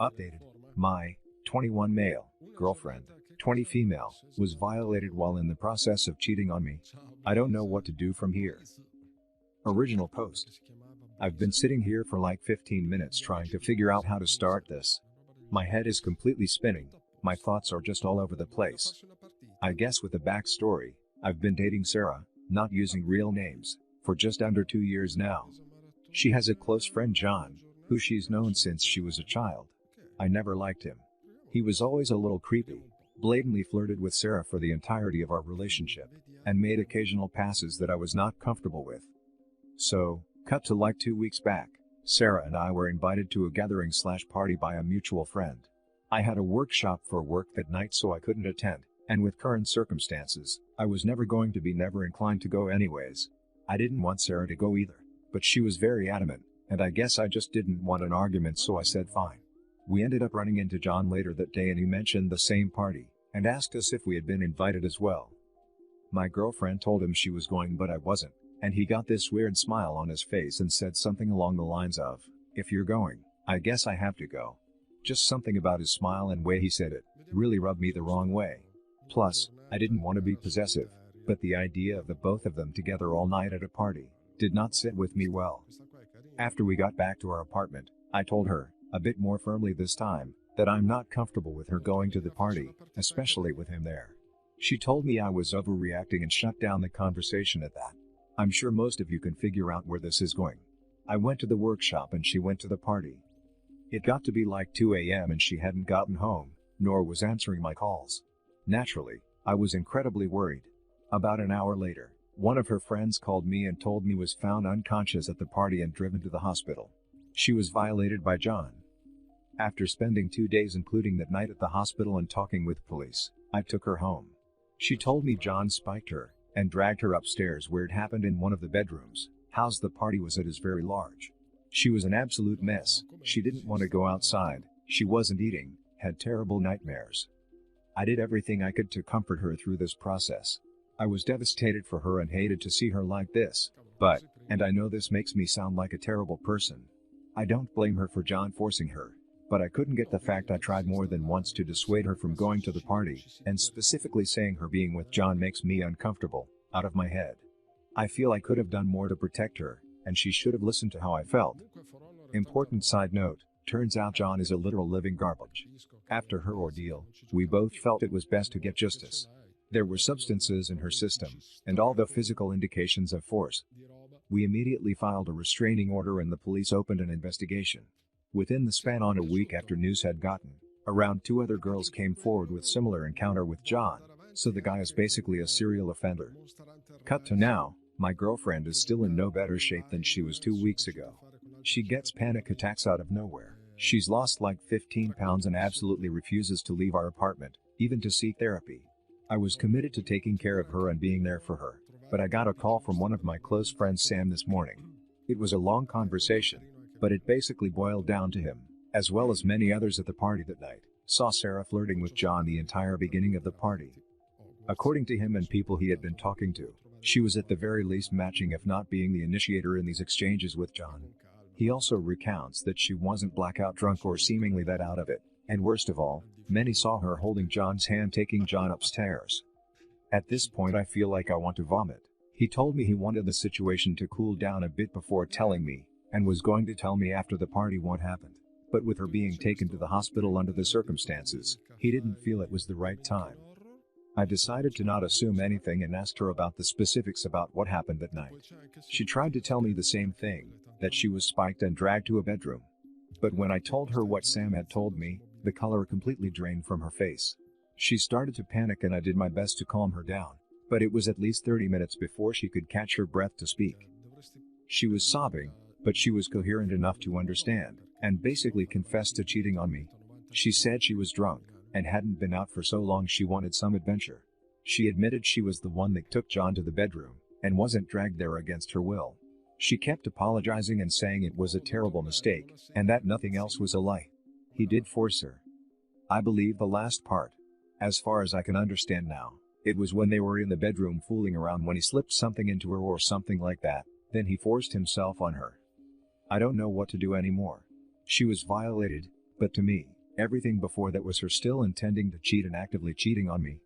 Updated. My 21 male girlfriend, 20 female, was violated while in the process of cheating on me. I don't know what to do from here. Original post. I've been sitting here for like 15 minutes trying to figure out how to start this. My head is completely spinning. My thoughts are just all over the place. I guess with the backstory, I've been dating Sarah, not using real names, for just under 2 years now. She has a close friend John, who she's known since she was a child. I never liked him. He was always a little creepy, blatantly flirted with Sarah for the entirety of our relationship, and made occasional passes that I was not comfortable with. So, cut to like 2 weeks back, Sarah and I were invited to a gathering/party by a mutual friend. I had a workshop for work that night so I couldn't attend, and with current circumstances, I was never inclined to go anyways. I didn't want Sarah to go either, but she was very adamant, and I guess I just didn't want an argument so I said fine. We ended up running into John later that day and he mentioned the same party, and asked us if we had been invited as well. My girlfriend told him she was going but I wasn't, and he got this weird smile on his face and said something along the lines of, "If you're going, I guess I have to go." Just something about his smile and way he said it really rubbed me the wrong way. Plus, I didn't want to be possessive, but the idea of the both of them together all night at a party did not sit with me well. After we got back to our apartment, I told her, a bit more firmly this time, that I'm not comfortable with her going to the party, especially with him there. She told me I was overreacting and shut down the conversation at that. I'm sure most of you can figure out where this is going. I went to the workshop and she went to the party. It got to be like 2 a.m. and she hadn't gotten home, nor was answering my calls. Naturally, I was incredibly worried. About an hour later, one of her friends called me and told me was found unconscious at the party and driven to the hospital. She was violated by John. After spending 2 days including that night at the hospital and talking with police, I took her home. She told me John spiked her and dragged her upstairs where it happened in one of the bedrooms. House the party was at is very large. She was an absolute mess. She didn't want to go outside, she wasn't eating, had terrible nightmares. I did everything I could to comfort her through this process. I was devastated for her and hated to see her like this, but, and I know this makes me sound like a terrible person, I don't blame her for John forcing her, but I couldn't get the fact I tried more than once to dissuade her from going to the party, and specifically saying her being with John makes me uncomfortable, out of my head. I feel I could have done more to protect her, and she should have listened to how I felt. Important side note, turns out John is a literal living garbage. After her ordeal, we both felt it was best to get justice. There were substances in her system, and all the physical indications of force. We immediately filed a restraining order and the police opened an investigation. Within the span of a week after news had gotten around, 2 other girls came forward with similar encounter with John, so the guy is basically a serial offender. Cut to now, my girlfriend is still in no better shape than she was 2 weeks ago. She gets panic attacks out of nowhere. She's lost like 15 pounds and absolutely refuses to leave our apartment, even to seek therapy. I was committed to taking care of her and being there for her, but I got a call from one of my close friends Sam this morning. It was a long conversation, but it basically boiled down to him, as well as many others at the party that night, saw Sarah flirting with John the entire beginning of the party. According to him and people he had been talking to, she was at the very least matching if not being the initiator in these exchanges with John. He also recounts that she wasn't blackout drunk or seemingly that out of it, and worst of all, many saw her holding John's hand taking John upstairs. At this point I feel like I want to vomit. He told me he wanted the situation to cool down a bit before telling me, and was going to tell me after the party what happened. But with her being taken to the hospital under the circumstances, he didn't feel it was the right time. I decided to not assume anything and asked her about the specifics about what happened that night. She tried to tell me the same thing, that she was spiked and dragged to a bedroom. But when I told her what Sam had told me, the color completely drained from her face. She started to panic and I did my best to calm her down, but it was at least 30 minutes before she could catch her breath to speak. She was sobbing, but she was coherent enough to understand, and basically confessed to cheating on me. She said she was drunk, and hadn't been out for so long she wanted some adventure. She admitted she was the one that took John to the bedroom, and wasn't dragged there against her will. She kept apologizing and saying it was a terrible mistake, and that nothing else was a lie. He did force her. I believe the last part. As far as I can understand now, it was when they were in the bedroom fooling around when he slipped something into her or something like that, then he forced himself on her. I don't know what to do anymore. She was violated, But to me, everything before that was her still intending to cheat and actively cheating on me.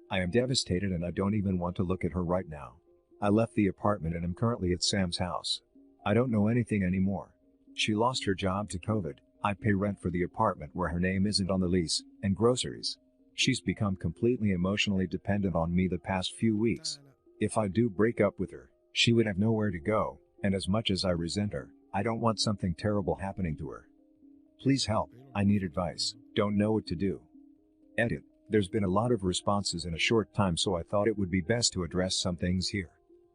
I am devastated and I don't even want to look at her right now. I left the apartment and am currently at Sam's house. I don't know anything anymore. She lost her job to COVID, I pay rent for the apartment where her name isn't on the lease, and groceries. She's become completely emotionally dependent on me the past few weeks. If I do break up with her, she would have nowhere to go, and as much as I resent her, I don't want something terrible happening to her. Please help, I need advice, don't know what to do. Edit. There's been a lot of responses in a short time, so I thought it would be best to address some things here.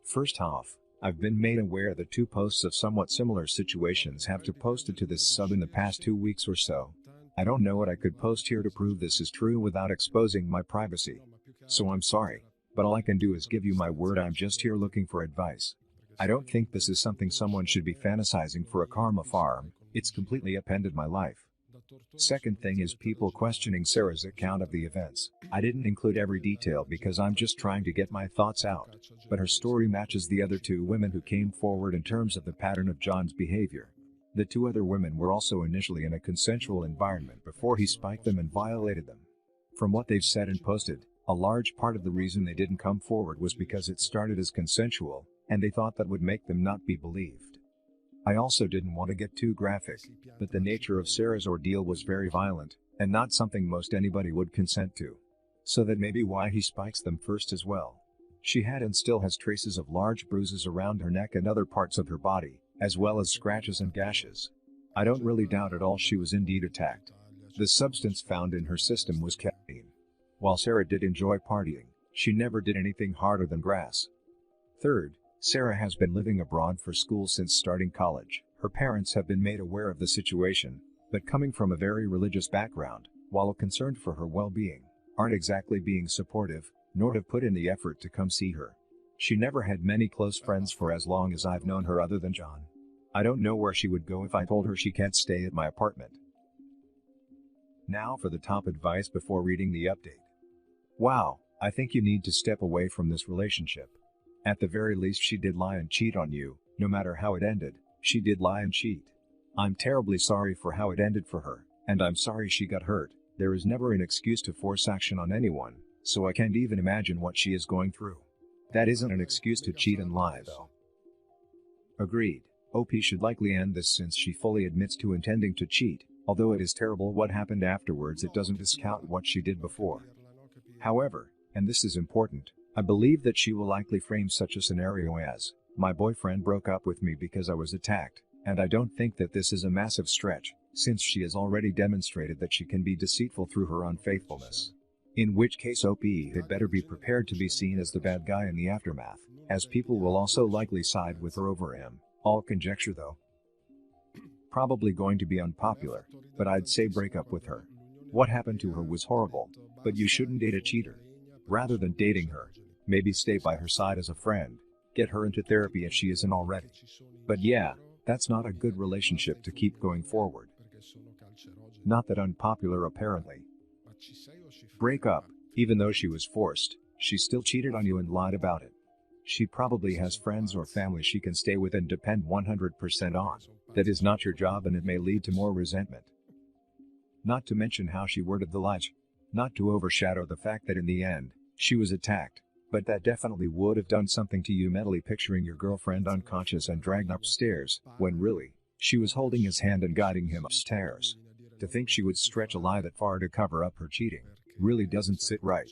First off, I've been made aware that 2 posts of somewhat similar situations have been posted to this sub in the past 2 weeks or so. I don't know what I could post here to prove this is true without exposing my privacy. So I'm sorry, but all I can do is give you my word. I'm just here looking for advice. I don't think this is something someone should be fantasizing for a karma farm, it's completely upended my life. Second thing is people questioning Sarah's account of the events. I didn't include every detail because I'm just trying to get my thoughts out, but her story matches the other 2 women who came forward in terms of the pattern of John's behavior. The 2 other women were also initially in a consensual environment before he spiked them and violated them. From what they've said and posted, a large part of the reason they didn't come forward was because it started as consensual, and they thought that would make them not be believed. I also didn't want to get too graphic, but the nature of Sarah's ordeal was very violent, and not something most anybody would consent to. So that may be why he spikes them first as well. She had and still has traces of large bruises around her neck and other parts of her body, as well as scratches and gashes. I don't really doubt at all she was indeed attacked. The substance found in her system was caffeine. While Sarah did enjoy partying, she never did anything harder than grass. Third, Sarah has been living abroad for school since starting college. Her parents have been made aware of the situation, but coming from a very religious background, while concerned for her well-being, aren't exactly being supportive, nor have put in the effort to come see her. She never had many close friends for as long as I've known her other than John. I don't know where she would go if I told her she can't stay at my apartment. Now for the top advice before reading the update. Wow, I think you need to step away from this relationship. At the very least she did lie and cheat on you, no matter how it ended, she did lie and cheat. I'm terribly sorry for how it ended for her, and I'm sorry she got hurt. There is never an excuse to force action on anyone, so I can't even imagine what she is going through. That isn't an excuse to cheat and lie though. Agreed, OP should likely end this since she fully admits to intending to cheat, although it is terrible what happened afterwards. It doesn't discount what she did before. However, and this is important, I believe that she will likely frame such a scenario as, my boyfriend broke up with me because I was attacked, and I don't think that this is a massive stretch, since she has already demonstrated that she can be deceitful through her unfaithfulness. In which case OP had better be prepared to be seen as the bad guy in the aftermath, as people will also likely side with her over him, all conjecture though. Probably going to be unpopular, but I'd say break up with her. What happened to her was horrible, but you shouldn't date a cheater. Rather than dating her, maybe stay by her side as a friend, get her into therapy if she isn't already. But yeah, that's not a good relationship to keep going forward. Not that unpopular apparently. Break up, even though she was forced, she still cheated on you and lied about it. She probably has friends or family she can stay with and depend 100% on. That is not your job and it may lead to more resentment. Not to mention how she worded the lies. Not to overshadow the fact that in the end, she was attacked, but that definitely would have done something to you mentally, picturing your girlfriend unconscious and dragged upstairs, when really, she was holding his hand and guiding him upstairs. To think she would stretch a lie that far to cover up her cheating, really doesn't sit right.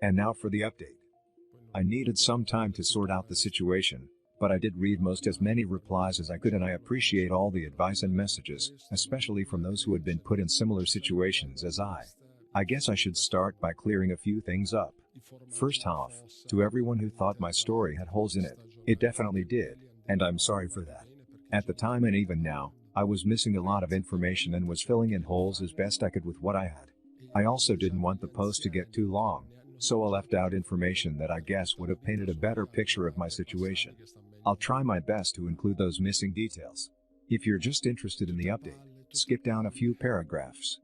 And now for the update. I needed some time to sort out the situation, but I did read most as many replies as I could, and I appreciate all the advice and messages, especially from those who had been put in similar situations as I guess I should start by clearing a few things up. First off, to everyone who thought my story had holes in it, it definitely did, and I'm sorry for that. At the time and even now, I was missing a lot of information and was filling in holes as best I could with what I had. I also didn't want the post to get too long, so I left out information that I guess would have painted a better picture of my situation. I'll try my best to include those missing details. If you're just interested in the update, skip down a few paragraphs.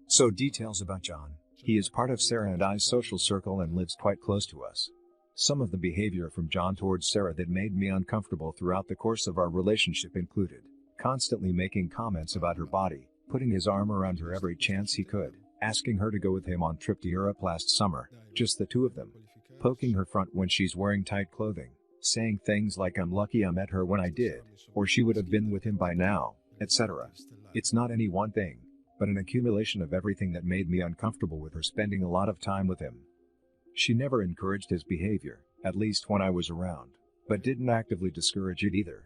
So details about John. He is part of Sarah and I's social circle and lives quite close to us. Some of the behavior from John towards Sarah that made me uncomfortable throughout the course of our relationship included constantly making comments about her body, putting his arm around her every chance he could, asking her to go with him on trip to Europe last summer, just the two of them, poking her front when she's wearing tight clothing, saying things like I'm lucky I met her when I did, or she would have been with him by now, etc. It's not any one thing, but an accumulation of everything that made me uncomfortable with her spending a lot of time with him. She never encouraged his behavior, at least when I was around, but didn't actively discourage it either.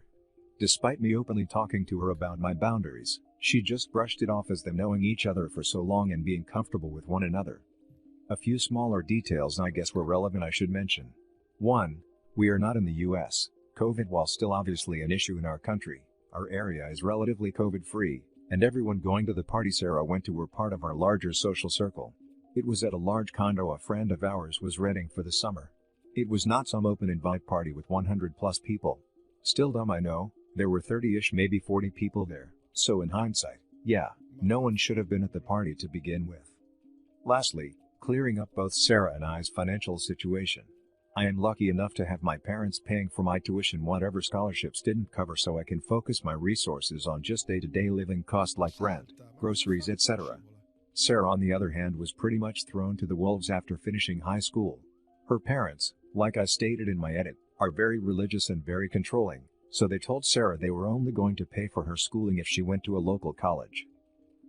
Despite me openly talking to her about my boundaries, she just brushed it off as them knowing each other for so long and being comfortable with one another. A few smaller details I guess were relevant I should mention. 1. We are not in the US. COVID, while still obviously an issue in our country, our area is relatively COVID-free, and everyone going to the party Sarah went to were part of our larger social circle. It was at a large condo a friend of ours was renting for the summer. It was not some open invite party with 100 plus people. Still dumb, I know, there were 30-ish, maybe 40 people there, so in hindsight, yeah, no one should have been at the party to begin with. Lastly, clearing up both Sarah and I's financial situation. I am lucky enough to have my parents paying for my tuition whatever scholarships didn't cover, so I can focus my resources on just day-to-day living costs like rent, groceries, etc. Sarah, on the other hand, was pretty much thrown to the wolves after finishing high school. Her parents, like I stated in my edit, are very religious and very controlling, so they told Sarah they were only going to pay for her schooling if she went to a local college.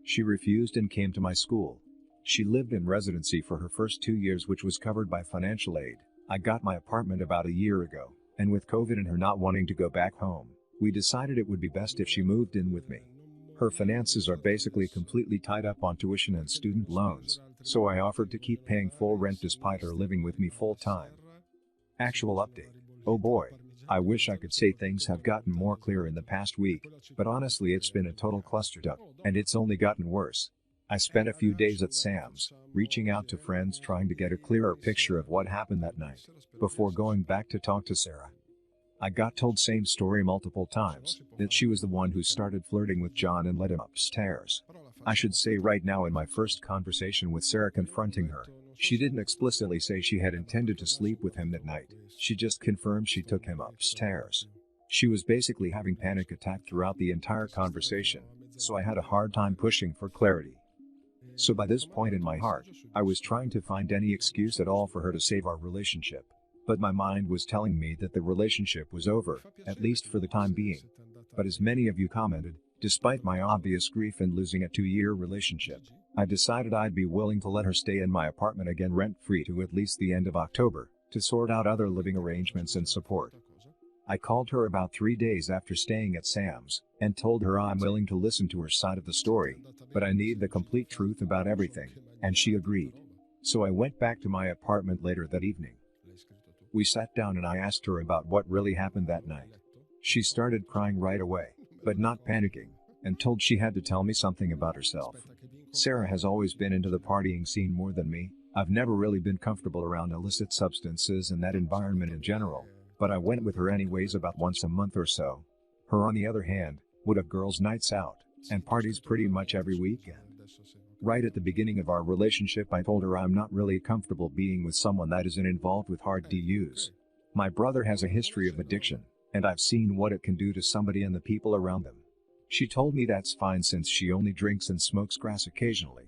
She refused and came to my school. She lived in residency for her first 2 years, which was covered by financial aid. I got my apartment about a year ago, and with COVID and her not wanting to go back home, we decided it would be best if she moved in with me. Her finances are basically completely tied up on tuition and student loans, so I offered to keep paying full rent despite her living with me full time. Actual update. Oh boy, I wish I could say things have gotten more clear in the past week, but honestly it's been a total clusterfuck, and it's only gotten worse. I spent a few days at Sam's, reaching out to friends trying to get a clearer picture of what happened that night, before going back to talk to Sarah. I got told same story multiple times, that she was the one who started flirting with John and led him upstairs. I should say right now, in my first conversation with Sarah confronting her, she didn't explicitly say she had intended to sleep with him that night, she just confirmed she took him upstairs. She was basically having panic attack throughout the entire conversation, so I had a hard time pushing for clarity. So by this point in my heart, I was trying to find any excuse at all for her to save our relationship. But my mind was telling me that the relationship was over, at least for the time being. But as many of you commented, despite my obvious grief in losing a 2-year relationship, I decided I'd be willing to let her stay in my apartment again rent-free to at least the end of October, to sort out other living arrangements and support. I called her about 3 days after staying at Sam's, and told her I'm willing to listen to her side of the story, but I need the complete truth about everything, and she agreed. So I went back to my apartment later that evening. We sat down and I asked her about what really happened that night. She started crying right away, but not panicking, and told she had to tell me something about herself. Sarah has always been into the partying scene more than me. I've never really been comfortable around illicit substances and that environment in general, but I went with her anyways about once a month or so. Her, on the other hand, would have girls' nights out and parties pretty much every weekend. Right at the beginning of our relationship, I told her I'm not really comfortable being with someone that isn't involved with hard DUs. My brother has a history of addiction, and I've seen what it can do to somebody and the people around them. She told me that's fine since she only drinks and smokes grass occasionally.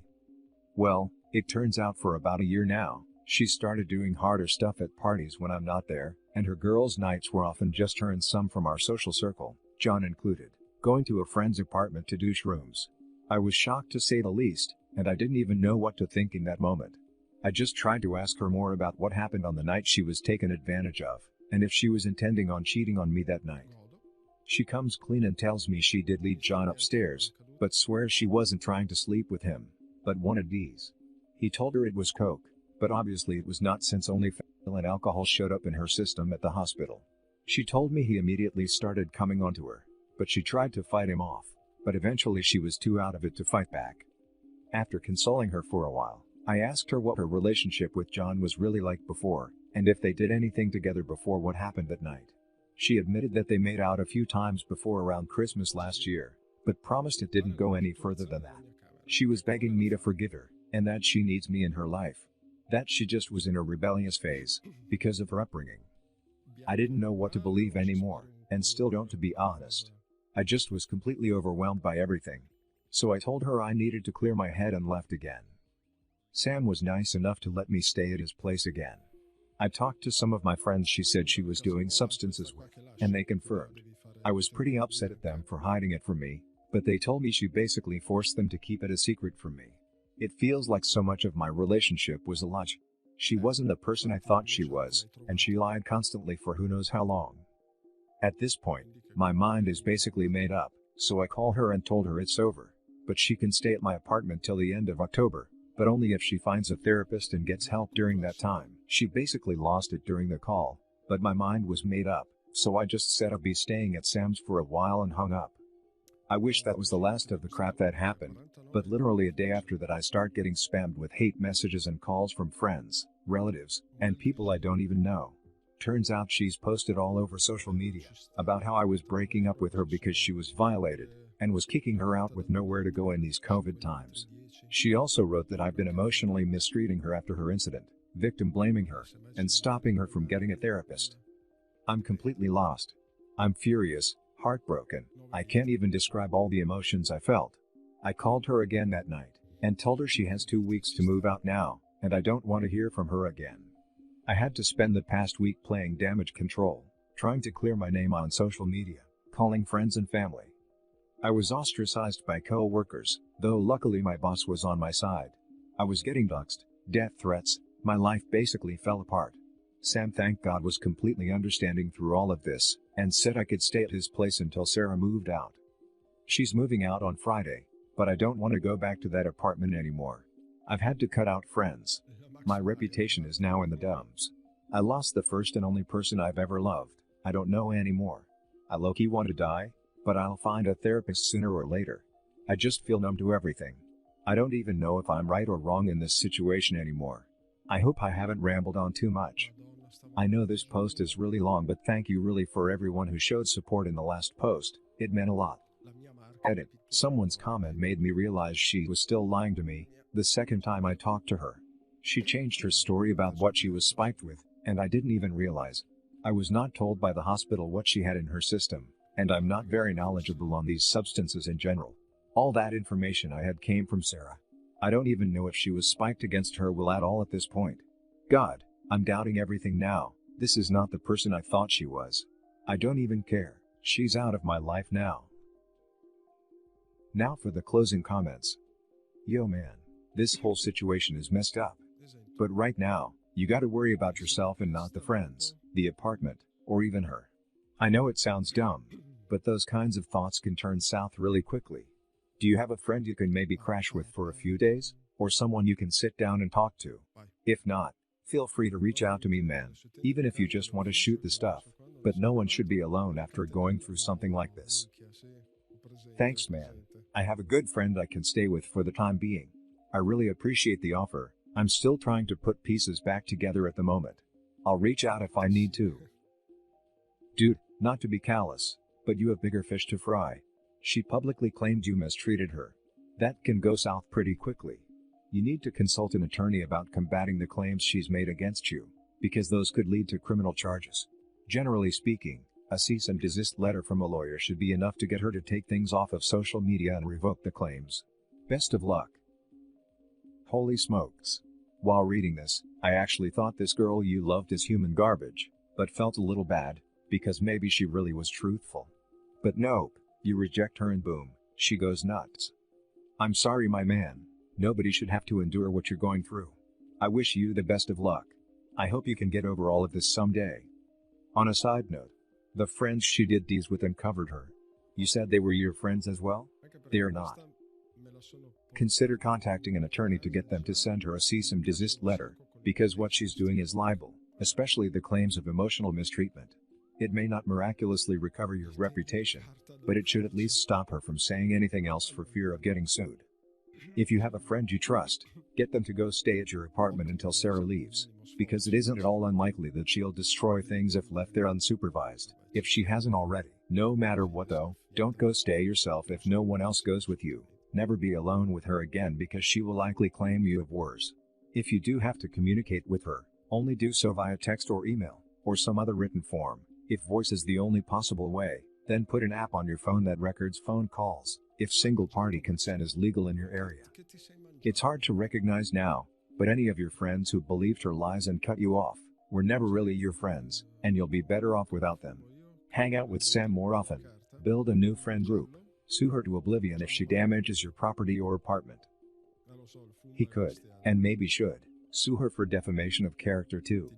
Well, it turns out for about a year now, she started doing harder stuff at parties when I'm not there, and her girls' nights were often just her and some from our social circle, John included, going to a friend's apartment to do shrooms. I was shocked to say the least, and I didn't even know what to think in that moment. I just tried to ask her more about what happened on the night she was taken advantage of, and if she was intending on cheating on me that night. She comes clean and tells me she did lead John upstairs, but swears she wasn't trying to sleep with him, but wanted D's. He told her it was coke, but obviously it was not, since only fentanyl and alcohol showed up in her system at the hospital. She told me he immediately started coming onto her, but she tried to fight him off, but eventually she was too out of it to fight back. After consoling her for a while, I asked her what her relationship with John was really like before, and if they did anything together before what happened that night. She admitted that they made out a few times before around Christmas last year, but promised it didn't go any further than that. She was begging me to forgive her, and that she needs me in her life. That she just was in a rebellious phase, because of her upbringing. I didn't know what to believe anymore, and still don't, to be honest. I just was completely overwhelmed by everything. So I told her I needed to clear my head and left again. Sam was nice enough to let me stay at his place again. I talked to some of my friends she said she was doing substances with, and they confirmed. I was pretty upset at them for hiding it from me, but they told me she basically forced them to keep it a secret from me. It feels like so much of my relationship was a lie. She wasn't the person I thought she was, and she lied constantly for who knows how long. At this point, my mind is basically made up, so I call her and told her it's over, but she can stay at my apartment till the end of October, but only if she finds a therapist and gets help during that time. She basically lost it during the call, but my mind was made up, so I just said I'd be staying at Sam's for a while and hung up. I wish that was the last of the crap that happened, but literally a day after that I start getting spammed with hate messages and calls from friends, relatives, and people I don't even know. Turns out she's posted all over social media about how I was breaking up with her because she was violated, and was kicking her out with nowhere to go in these COVID times. She also wrote that I've been emotionally mistreating her after her incident, victim blaming her, and stopping her from getting a therapist. I'm completely lost. I'm furious, heartbroken. I can't even describe all the emotions I felt. I called her again that night, and told her she has 2 weeks to move out now, and I don't want to hear from her again. I had to spend the past week playing damage control, trying to clear my name on social media, calling friends and family. I was ostracized by co-workers, though luckily my boss was on my side. I was getting doxed, death threats, my life basically fell apart. Sam, thank God, was completely understanding through all of this, and said I could stay at his place until Sarah moved out. She's moving out on Friday, but I don't want to go back to that apartment anymore. I've had to cut out friends. My reputation is now in the dumps. I lost the first and only person I've ever loved. I don't know anymore. I low-key want to die, but I'll find a therapist sooner or later. I just feel numb to everything. I don't even know if I'm right or wrong in this situation anymore. I hope I haven't rambled on too much. I know this post is really long, but thank you really for everyone who showed support in the last post. It meant a lot. Edit. Someone's comment made me realize she was still lying to me the second time I talked to her. She changed her story about what she was spiked with, and I didn't even realize. I was not told by the hospital what she had in her system, and I'm not very knowledgeable on these substances in general. All that information I had came from Sarah. I don't even know if she was spiked against her will at all at this point. God, I'm doubting everything now. This is not the person I thought she was. I don't even care. She's out of my life now. Now for the closing comments. Yo man, this whole situation is messed up. But right now, you gotta worry about yourself and not the friends, the apartment, or even her. I know it sounds dumb, but those kinds of thoughts can turn south really quickly. Do you have a friend you can maybe crash with for a few days? Or someone you can sit down and talk to? If not, feel free to reach out to me, man, even if you just want to shoot the stuff. But no one should be alone after going through something like this. Thanks, man. I have a good friend I can stay with for the time being. I really appreciate the offer. I'm still trying to put pieces back together at the moment. I'll reach out if I need to. Dude, not to be callous, but you have bigger fish to fry. She publicly claimed you mistreated her. That can go south pretty quickly. You need to consult an attorney about combating the claims she's made against you, because those could lead to criminal charges. Generally speaking, a cease and desist letter from a lawyer should be enough to get her to take things off of social media and revoke the claims. Best of luck. Holy smokes. While reading this, I actually thought this girl you loved is human garbage, but felt a little bad, because maybe she really was truthful. But nope, you reject her and boom, she goes nuts. I'm sorry, my man. Nobody should have to endure what you're going through. I wish you the best of luck. I hope you can get over all of this someday. On a side note, the friends she did these with uncovered her. You said they were your friends as well? They are not. Consider contacting an attorney to get them to send her a cease and desist letter, because what she's doing is libel, especially the claims of emotional mistreatment. It may not miraculously recover your reputation, but it should at least stop her from saying anything else for fear of getting sued. If you have a friend you trust, get them to go stay at your apartment until Sarah leaves, because it isn't at all unlikely that she'll destroy things if left there unsupervised, if she hasn't already. No matter what though, don't go stay yourself if no one else goes with you. Never be alone with her again because she will likely claim you have worse. If you do have to communicate with her, only do so via text or email, or some other written form. If voice is the only possible way, Then put an app on your phone that records phone calls, if single-party consent is legal in your area. It's hard to recognize now, but any of your friends who believed her lies and cut you off were never really your friends, and you'll be better off without them. Hang out with Sam more often. Build a new friend group. Sue her to oblivion if she damages your property or apartment. He could, and maybe should, sue her for defamation of character too.